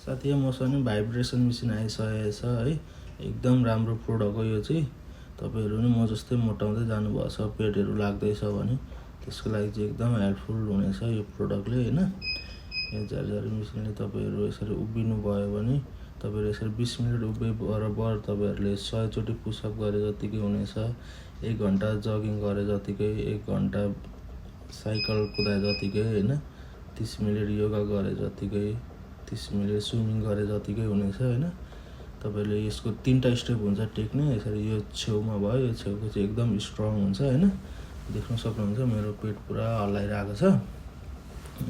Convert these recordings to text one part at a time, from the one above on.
साथै मसँग नि भाइब्रेसन मेसिन आइसकेको छ है। एकदम राम्रो प्रोडक्ट हो यो चाहिँ। तपाईँहरू पनि म जस्तै मोटाउँदै जानुभएको छ, पेटहरू लाग्दैछ भने त्यसको लागि चाहिँ एकदम हेल्पफुल हुनेछ यो प्रोडक्टले होइन। यो झारझारी मेसिनले तपाईँहरू यसरी उभिनु भयो भने तपाईँहरू यसरी 20 मिनट उभे बराबर तपाईँहरूले 100 चोटि पुसअप गरे जतिकै हुनेछ। 1 घन्टा जगिङ गरे जतिकै, 1 घन्टा साइकल कुदाए जतिकै होइन, 30 मिनट योगा गरे जतिकै, 30 मिनट स्विमिङ गरे जतिकै हुनेछ होइन। तपाईँले यसको 3टा स्टेप हुन्छ टेक्ने। यसरी यो छेउमा भयो, यो छेउको चाहिँ एकदम स्ट्रङ हुन्छ होइन। देख्न सक्नुहुन्छ मेरो पेट पुरा हल्लाइरहेको छ।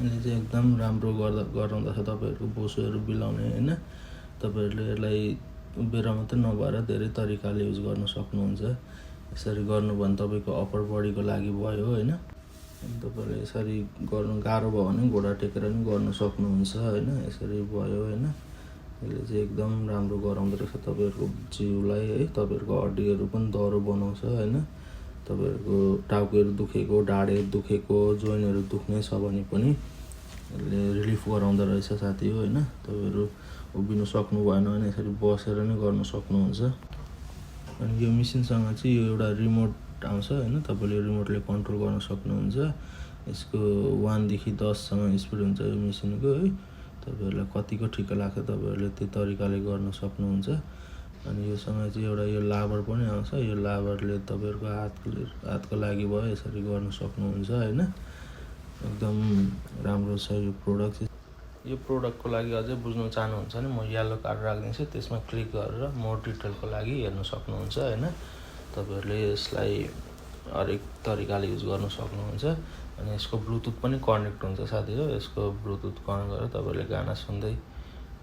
यसले चाहिँ एकदम राम्रो गराउँदछ तपाईँहरूको बोसोहरू बिलाउने होइन। तपाईँहरूले यसलाई उभिएर मात्रै नभएर धेरै तरिकाले युज गर्न सक्नुहुन्छ। यसरी गर्नु भने तपाईँको अप्पर बडीको लागि भयो होइन। तपाईँहरूले यसरी गर्नु गाह्रो भयो भने घुँडा टेकेर पनि गर्न सक्नुहुन्छ होइन। यसरी भयो होइन। यसले चाहिँ एकदम राम्रो गराउँदो रहेछ तपाईँहरूको जिउलाई है। तपाईँहरूको हड्डीहरू पनि दह्रो बनाउँछ होइन। तपाईँहरूको टाउकोहरू दुखेको, ढाडहरू दुखेको, जोइन्टहरू दुख्ने छ भने पनि यसले रिलिफ गराउँदो रहेछ साथी हो होइन। तपाईँहरू उभिनु सक्नु भएन भने यसरी बसेर नै गर्न सक्नुहुन्छ। अनि यो मेसिनसँग चाहिँ यो एउटा रिमोट आउँछ होइन। तपाईँले रिमोटले कन्ट्रोल गर्न सक्नुहुन्छ। यसको 1 देखि 10 सम्म स्पिड हुन्छ यो मेसिनको है। तपाईँहरूलाई कतिको ठिक लाग्छ तपाईँहरूले त्यो तरिकाले गर्न सक्नुहुन्छ। अनि योसँग चाहिँ एउटा यो लाबर पनि आउँछ। यो लाबरले तपाईँहरूको हातको लागि भयो यसरी गर्न सक्नुहुन्छ होइन। एकदम राम्रो छ यो प्रोडक्ट चाहिँ। यो प्रोडक्टको लागि अझै बुझ्नु चाहनुहुन्छ भने म येलो कार्ड राखिदिन्छु, त्यसमा क्लिक गरेर मोर डिटेलको लागि हेर्न सक्नुहुन्छ होइन। तपाईँहरूले यसलाई हरेक तरिकाले युज गर्न सक्नुहुन्छ। अनि यसको ब्लुटुथ पनि कनेक्ट हुन्छ साथी हो। यसको ब्लुटुथ कनेक्ट गरेर तपाईँहरूले गाना सुन्दै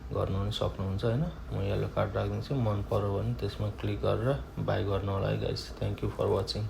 गर्नु पनि सक्नुहुन्छ होइन। म येलो कार्ड राखिदिन्छु, मन पर्यो भने त्यसमा क्लिक गरेर बाई गर्नु होला है guys. Thank you for watching.